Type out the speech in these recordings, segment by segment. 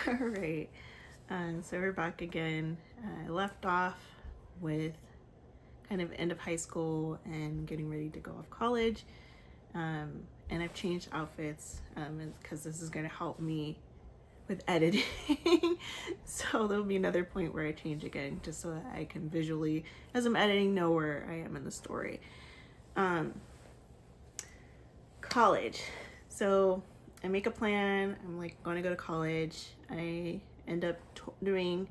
All right. So we're back again. I left off with kind of end of high school and getting ready to go off college. And I've changed outfits because this is going to help me with editing. So there'll be another point where I change again just so that I can visually, as I'm editing, know where I am in the story. College. So I make a plan. I'm like going to go to college. I end up doing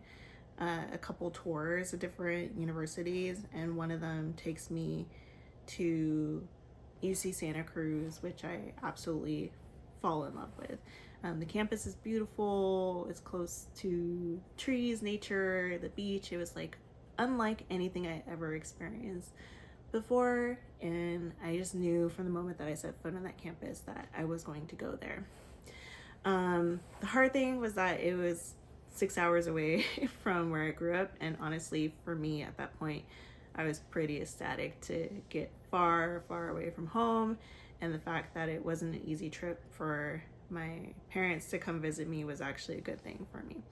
a couple tours of different universities, and one of them takes me to UC Santa Cruz, which I absolutely fall in love with. The campus is beautiful. It's close to trees, nature, the beach. It was like unlike anything I ever experienced before, and I just knew from the moment that I set foot on that campus that I was going to go there. The hard thing was that it was 6 hours away from where I grew up, and honestly, for me at that point, I was pretty ecstatic to get far, far away from home, and the fact that it wasn't an easy trip for my parents to come visit me was actually a good thing for me.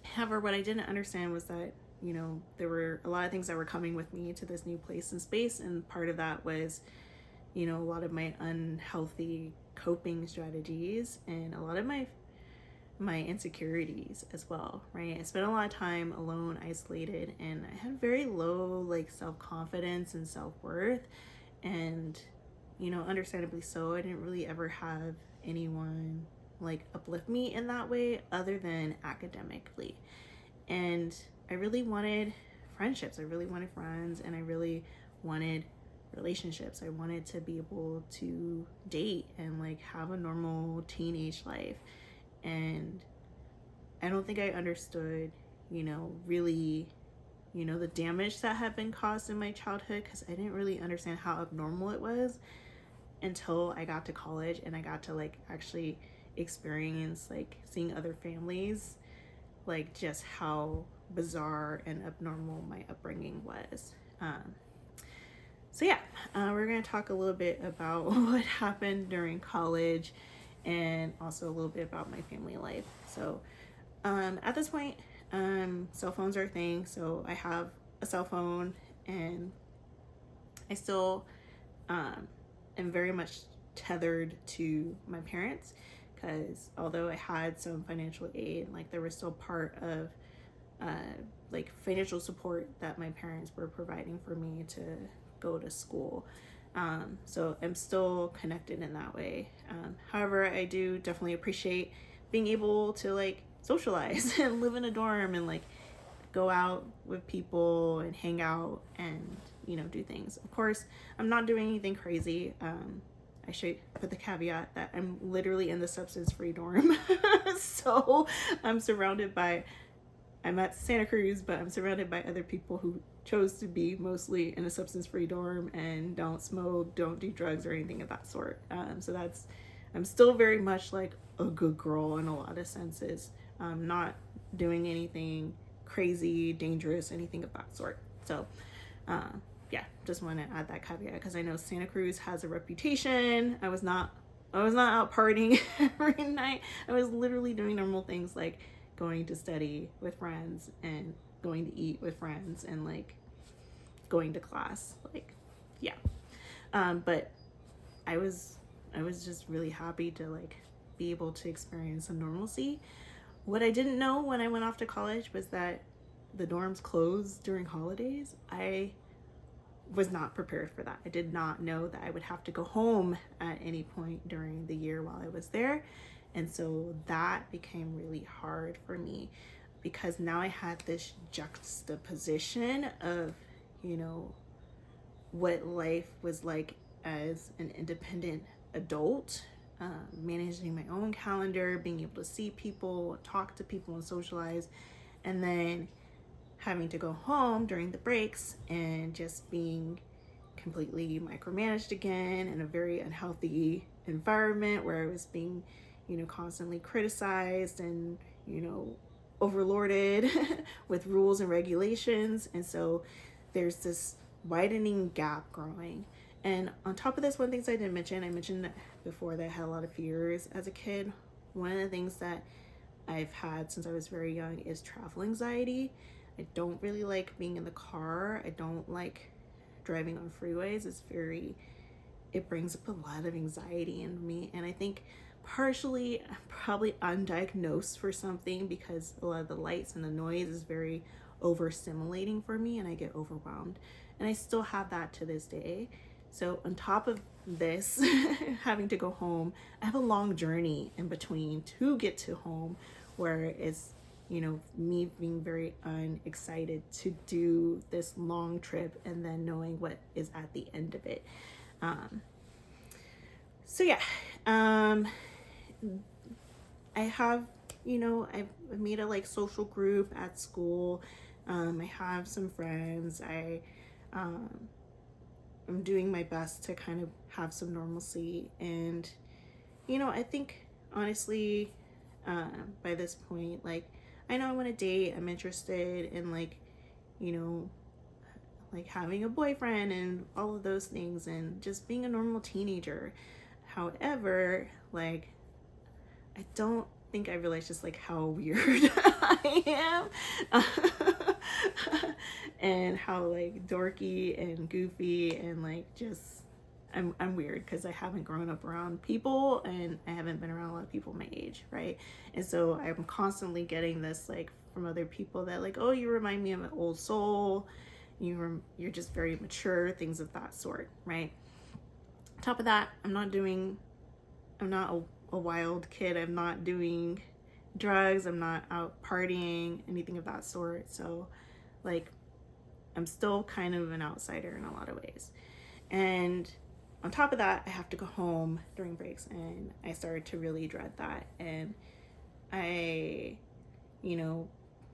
However, what I didn't understand was that, you know, there were a lot of things that were coming with me to this new place and space, and part of that was, you know, a lot of my unhealthy coping strategies and a lot of my insecurities as well, right? I spent a lot of time alone, isolated, and I had very low like self-confidence and self-worth, and you know, understandably so. I didn't really ever have anyone like uplift me in that way other than academically. And I really wanted friendships. I really wanted friends, and I really wanted relationships. I wanted to be able to date and like have a normal teenage life. And I don't think I understood, you know, really, you know, the damage that had been caused in my childhood, because I didn't really understand how abnormal it was until I got to college and I got to like actually experience like seeing other families, like just how bizarre and abnormal my upbringing was. So yeah, we're going to talk a little bit about what happened during college and also a little bit about my family life. So at this point, cell phones are a thing. So I have a cell phone, and I still am very much tethered to my parents, because although I had some financial aid, like there was still part of like financial support that my parents were providing for me to go to school. So I'm still connected in that way. However, I do definitely appreciate being able to like socialize and live in a dorm and like go out with people and hang out and, you know, do things. Of course, I'm not doing anything crazy. I should put the caveat that I'm literally in the substance-free dorm. So I'm at Santa Cruz, but I'm surrounded by other people who chose to be mostly in a substance-free dorm and don't smoke, don't do drugs or anything of that sort. So I'm still very much like a good girl in a lot of senses. Not doing anything crazy, dangerous, anything of that sort. So, yeah, just want to add that caveat because I know Santa Cruz has a reputation. I was not out partying every night. I was literally doing normal things like going to study with friends and going to eat with friends and like going to class. Like, yeah. But I was just really happy to like be able to experience some normalcy. What I didn't know when I went off to college was that the dorms closed during holidays. I was not prepared for that. I did not know that I would have to go home at any point during the year while I was there. And so that became really hard for me because now I had this juxtaposition of, you know, what life was like as an independent adult, managing my own calendar, being able to see people, talk to people, and socialize, and then having to go home during the breaks and just being completely micromanaged again in a very unhealthy environment where I was being, you know, constantly criticized and, you know, overlorded with rules and regulations. And so there's this widening gap growing. And on top of this, one thing I mentioned before that I had a lot of fears as a kid. one of the things that I've had since I was very young is travel anxiety. I don't really like being in the car. I don't like driving on freeways. It brings up a lot of anxiety in me. And I think partially I'm probably undiagnosed for something because a lot of the lights and the noise is very overstimulating for me and I get overwhelmed. And I still have that to this day. So on top of this, having to go home, I have a long journey in between to get to home where it's, me being very unexcited to do this long trip and then knowing what is at the end of it. So yeah, I have, I've made a social group at school. I have some friends. I'm doing my best to kind of have some normalcy. And, I think honestly, by this point, I know I want to date. I'm interested in having a boyfriend and all of those things and just being a normal teenager. However, I don't think I realized just how weird I am and how dorky and goofy and just I'm weird because I haven't grown up around people and I haven't been around a lot of people my age, right? And so I'm constantly getting this from other people that oh, you remind me of an old soul, you're just very mature, things of that sort, right? On top of that, I'm not a wild kid. I'm not doing drugs. I'm not out partying, anything of that sort. So I'm still kind of an outsider in a lot of ways. And on top of that, I have to go home during breaks and I started to really dread that. And I,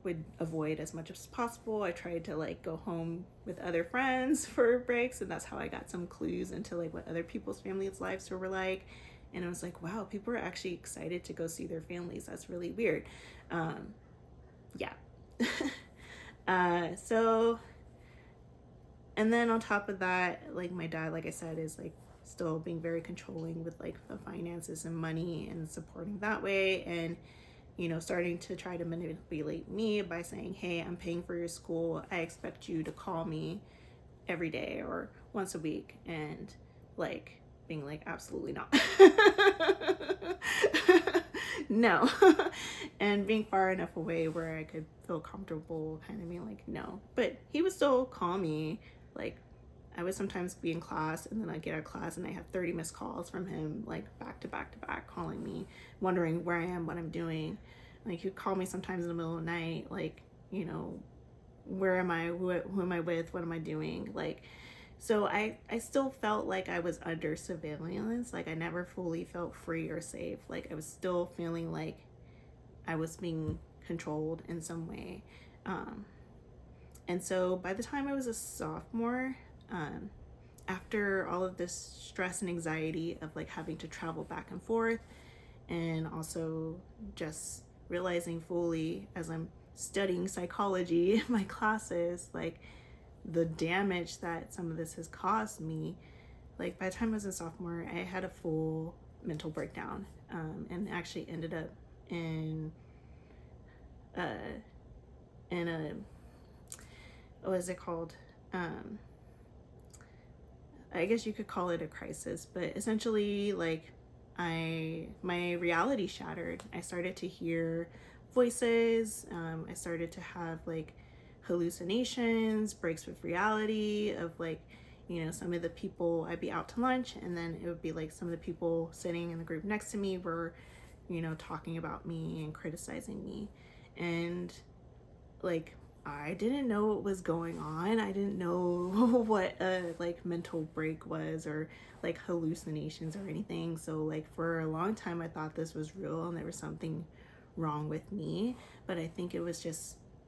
would avoid as much as possible. I tried to go home with other friends for breaks, and that's how I got some clues into what other people's families' lives were like. And I was like, wow, people are actually excited to go see their families. That's really weird. Yeah. So, and then on top of that, my dad, like I said, is still being very controlling with the finances and money and supporting that way. And starting to try to manipulate me by saying, hey, I'm paying for your school. I expect you to call me every day or once a week. And being absolutely not. No. And being far enough away where I could feel comfortable kind of being no. But he would still call me. I would sometimes be in class and then I'd get out of class and I have 30 missed calls from him, back to back to back, calling me, wondering where I am, what I'm doing. He'd call me sometimes in the middle of the night, where am I, who am I with, what am I doing? So I still felt like I was under surveillance. I never fully felt free or safe. I was still feeling like I was being controlled in some way. And so by the time I was a sophomore, after all of this stress and anxiety of having to travel back and forth, and also just realizing fully as I'm studying psychology in my classes, the damage that some of this has caused me, by the time I was a sophomore, I had a full mental breakdown, and actually ended up in a what is it called? I guess you could call it a crisis, but essentially my reality shattered. I started to hear voices. I started to have hallucinations, breaks with reality of some of the people, I'd be out to lunch and then it would be some of the people sitting in the group next to me were, talking about me and criticizing me. And I didn't know what was going on. I didn't know what a mental break was or hallucinations or anything. So for a long time I thought this was real and there was something wrong with me. But I think it was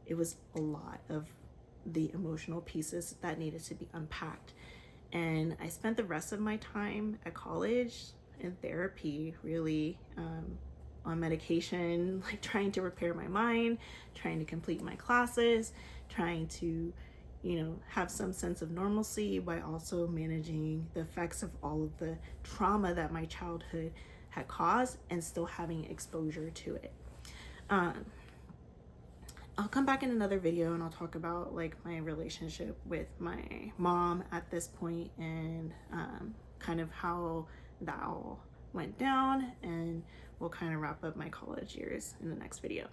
a lot of the emotional pieces that needed to be unpacked. And I spent the rest of my time at college in therapy, really, on medication, trying to repair my mind, trying to complete my classes, trying to, have some sense of normalcy while also managing the effects of all of the trauma that my childhood had caused and still having exposure to it. I'll come back in another video and I'll talk about like my relationship with my mom at this point, and kind of how that all went down, and we'll kind of wrap up my college years in the next video.